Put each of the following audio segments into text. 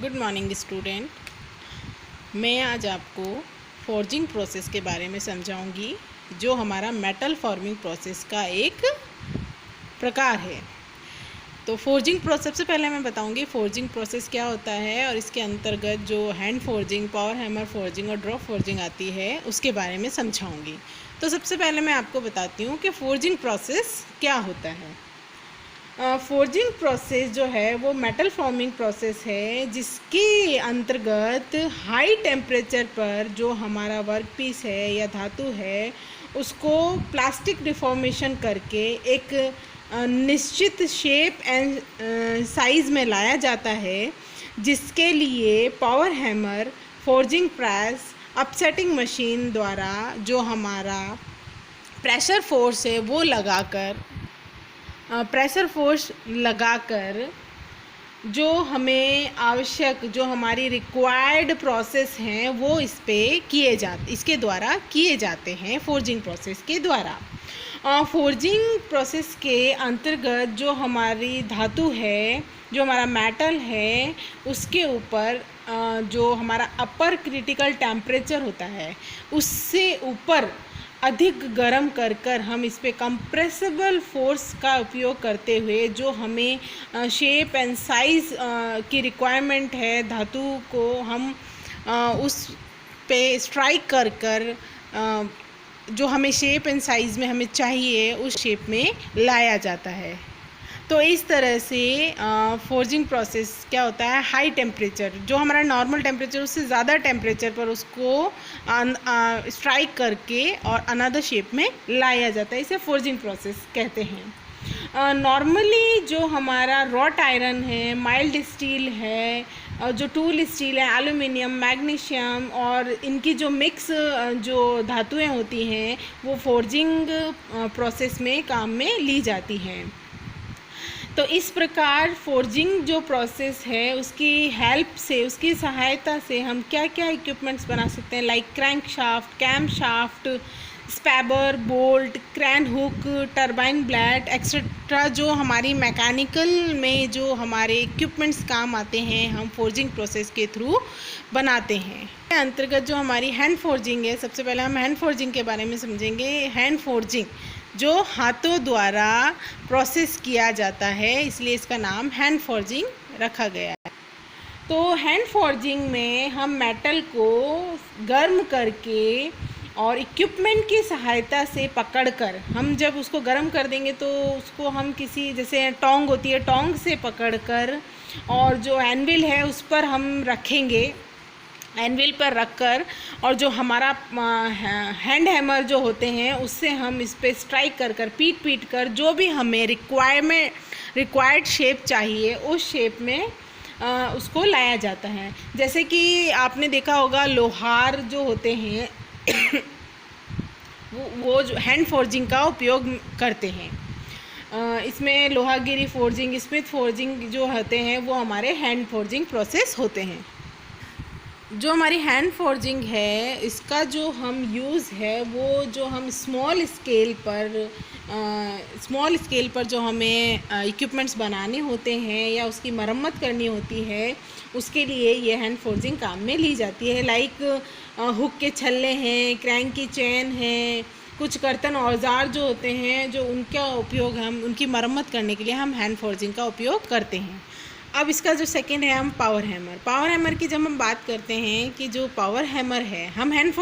Good morning student. मैं आज आपको फोर्जिंग प्रोसेस के बारे में समझाऊंगी, जो हमारा मेटल फॉर्मिंग प्रोसेस का एक प्रकार है। तो फोर्जिंग प्रोसेस, सबसे पहले मैं बताऊंगी फोर्जिंग प्रोसेस क्या होता है और इसके अंतर्गत जो hand forging, power hammer forging और ड्रॉप फोर्जिंग आती है उसके बारे में समझाऊंगी। तो सबसे पहले मैं आपको बताती हूँ कि फोर्जिंग प्रोसेस क्या होता है। फोर्जिंग प्रोसेस जो है वो मेटल फॉर्मिंग प्रोसेस है, जिसके अंतर्गत हाई टेम्परेचर पर जो हमारा वर्क पीस है या धातु है उसको प्लास्टिक डिफॉर्मेशन करके एक निश्चित शेप एंड साइज़ में लाया जाता है, जिसके लिए power hammer, forging press, upsetting machine द्वारा जो हमारा प्रेशर फोर्स है वो प्रेशर फोर्स लगाकर जो हमें आवश्यक, जो हमारी रिक्वायर्ड प्रोसेस हैं वो इसके द्वारा किए जाते हैं फोर्जिंग प्रोसेस के द्वारा। फोर्जिंग प्रोसेस के अंतर्गत जो हमारी धातु है, जो हमारा मेटल है, उसके ऊपर जो हमारा अपर क्रिटिकल टेम्परेचर होता है उससे ऊपर अधिक गर्म कर हम इस पर कंप्रेसिबल फोर्स का उपयोग करते हुए जो हमें शेप एंड साइज़ की रिक्वायरमेंट है धातु को, हम उस पे स्ट्राइक कर जो हमें शेप एंड साइज़ में हमें चाहिए उस शेप में लाया जाता है। तो इस तरह से फोर्जिंग प्रोसेस क्या होता है, हाई टेम्परेचर, जो हमारा नॉर्मल टेम्परेचर उससे ज़्यादा टेम्परेचर पर उसको स्ट्राइक करके और अनदर शेप में लाया जाता है। इसे फोर्जिंग प्रोसेस कहते हैं। नॉर्मली जो हमारा रॉट आयरन है, माइल्ड स्टील है, जो टूल स्टील है, एल्यूमिनियम, मैग्नीशियम और इनकी जो मिक्स जो धातुएं होती हैं वो फोर्जिंग प्रोसेस में काम में ली जाती हैं। तो इस प्रकार फोर्जिंग जो प्रोसेस है उसकी हेल्प से, उसकी सहायता से हम क्या क्या इक्विपमेंट्स बना सकते हैं, like crank shaft, cam shaft, spanner, bolt, crane hook, turbine blade etcetera, जो हमारी मैकेनिकल में जो हमारे इक्विपमेंट्स काम आते हैं हम फोर्जिंग प्रोसेस के थ्रू बनाते हैं। अंतर्गत जो हमारी हैंड फोर्जिंग है, सबसे पहले हम हैंड फोर्जिंग के बारे में समझेंगे। हैंड फोर्जिंग जो हाथों द्वारा प्रोसेस किया जाता है, इसलिए इसका नाम हैंड फोर्जिंग रखा गया है। तो हैंड फोर्जिंग में हम मेटल को गर्म करके और इक्विपमेंट की सहायता से पकड़कर, हम जब उसको गर्म कर देंगे तो उसको हम किसी, जैसे टोंग होती है, टोंग से पकड़कर और जो एनविल है उस पर हम रखेंगे, एनविल पर रखकर, और जो हमारा हैंड हैमर जो होते हैं उससे हम इस पर स्ट्राइक कर पीट कर जो भी हमें रिक्वायर्ड शेप चाहिए उस शेप में उसको लाया जाता है। जैसे कि आपने देखा होगा लोहार जो होते हैं वो जो हैंड फोर्जिंग का उपयोग करते हैं। इसमें लोहागिरी फोर्जिंग, स्मिथ फोर्जिंग जो होते हैं वो हमारे हैंड फोर्जिंग प्रोसेस होते हैं। जो हमारी हैंड फोर्जिंग है इसका जो हम यूज़ है वो जो हम स्मॉल स्केल पर जो हमें इक्विपमेंट्स बनाने होते हैं या उसकी मरम्मत करनी होती है उसके लिए ये हैंड फोर्जिंग काम में ली जाती है। लाइक हुक के छल्ले हैं, क्रैंक की चेन है, कुछ कर्तन औजार जो होते हैं जो उनका उपयोग हम उनकी मरम्मत करने के लिए हम हैंड फोर्जिंग का उपयोग करते हैं। अब इसका जो सेकेंड है हम पावर हैमर की जब हम बात करते हैं कि जो पावर हैमर है, हम हैंड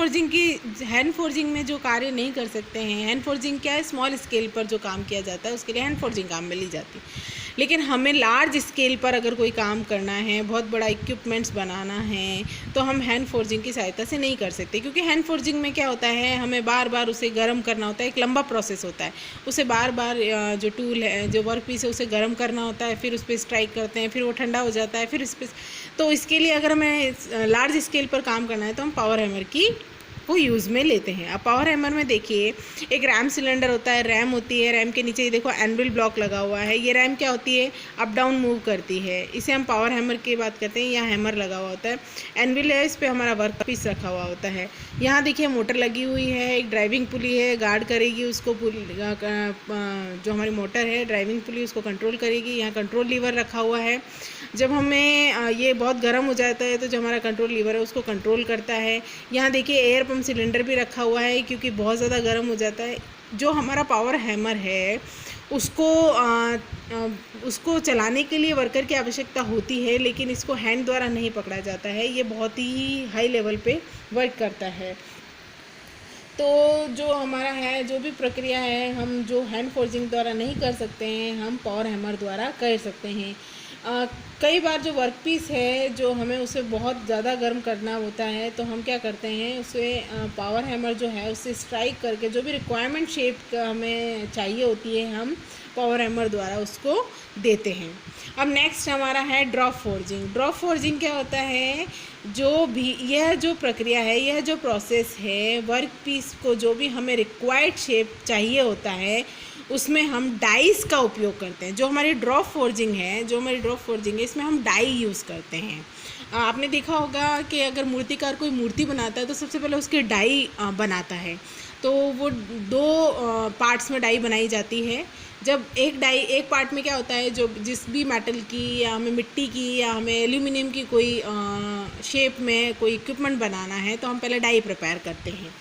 फोर्जिंग में जो कार्य नहीं कर सकते हैं, हैंड फोर्जिंग क्या है, स्मॉल स्केल पर जो काम किया जाता है उसके लिए हैंड फोर्जिंग काम में ली जाती है। लेकिन हमें लार्ज स्केल पर अगर कोई काम करना है, बहुत बड़ा इक्विपमेंट्स बनाना है, तो हम हैंड फोर्जिंग की सहायता से नहीं कर सकते, क्योंकि हैंड फोर्जिंग में क्या होता है, हमें बार बार उसे गर्म करना होता है, एक लंबा प्रोसेस होता है, उसे बार बार जो टूल है, जो वर्क पीस है उसे गर्म करना होता है, फिर उस पर स्ट्राइक करते हैं, फिर वो ठंडा हो जाता है, फिर इस पर, तो इसके लिए अगर हमें लार्ज स्केल पर काम करना है तो हम पावर हैमर की को यूज़ में लेते हैं। अब पावर हैमर में देखिए एक रैम सिलेंडर होता है, रैम होती है, रैम के नीचे ये देखो एनविल ब्लॉक लगा हुआ है। ये रैम क्या होती है, अप डाउन मूव करती है, इसे हम पावर हैमर की बात करते हैं। यहाँ हैमर लगा हुआ होता है, एनविल है, इस पर हमारा वर्क पीस रखा हुआ होता है। यहाँ देखिए मोटर लगी हुई है, एक ड्राइविंग पुली है, गार्ड करेगी उसको, जो हमारी मोटर है ड्राइविंग पुली उसको कंट्रोल करेगी। यहाँ कंट्रोल लीवर रखा हुआ है, जब हमें ये बहुत गर्म हो जाता है तो जो हमारा कंट्रोल लीवर है उसको कंट्रोल करता है। यहाँ देखिए एयर पंप सिलेंडर भी रखा हुआ है क्योंकि बहुत ज़्यादा गर्म हो जाता है। जो हमारा पावर हैमर है उसको चलाने के लिए वर्कर की आवश्यकता होती है, लेकिन इसको हैंड द्वारा नहीं पकड़ा जाता है, ये बहुत ही हाई लेवल पे वर्क करता है। तो जो हमारा है, जो भी प्रक्रिया है, हम जो हैंड फोर्जिंग द्वारा नहीं कर सकते हैं, हम पावर हैमर द्वारा कर सकते हैं। कई बार जो वर्क पीस है जो हमें उसे बहुत ज़्यादा गर्म करना होता है तो हम क्या करते हैं, उसे पावर हैमर जो है उससे स्ट्राइक करके जो भी रिक्वायरमेंट शेप हमें चाहिए होती है, हम पावर हैमर द्वारा उसको देते हैं। अब नेक्स्ट हमारा है ड्रॉप फोर्जिंग। ड्रॉप फोर्जिंग क्या होता है, जो भी यह जो प्रक्रिया है, यह जो प्रोसेस है, वर्क पीस को जो भी हमें रिक्वायर्ड शेप चाहिए होता है उसमें हम डाइस का उपयोग करते हैं। जो हमारी ड्रॉप फोर्जिंग है, इसमें हम डाई यूज़ करते हैं। आपने देखा होगा कि अगर मूर्तिकार कोई मूर्ति बनाता है तो सबसे पहले उसकी डाई बनाता है, तो वो दो पार्ट्स में डाई बनाई जाती है। जब एक पार्ट में क्या होता है, जो जिस भी मेटल की या हमें मिट्टी की या हमें एल्यूमिनियम की कोई शेप में कोई इक्विपमेंट बनाना है तो हम पहले डाई प्रिपेयर करते हैं।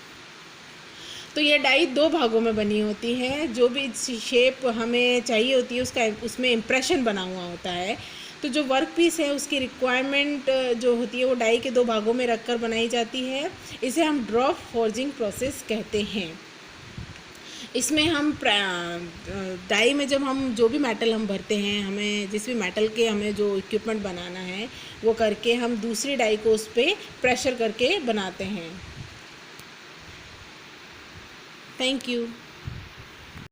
तो ये डाई दो भागों में बनी होती है, जो भी शेप हमें चाहिए होती है उसमें इम्प्रेशन बना हुआ होता है। तो जो वर्क पीस है उसकी रिक्वायरमेंट जो होती है वो डाई के दो भागों में रखकर बनाई जाती है। इसे हम ड्रॉप फोर्जिंग प्रोसेस कहते हैं। इसमें हम डाई में जब हम जो भी मेटल हम भरते हैं, हमें जिस भी मेटल के हमें जो इक्विपमेंट बनाना है वो करके हम दूसरी डाई को उस पर प्रेशर करके बनाते हैं। Thank you.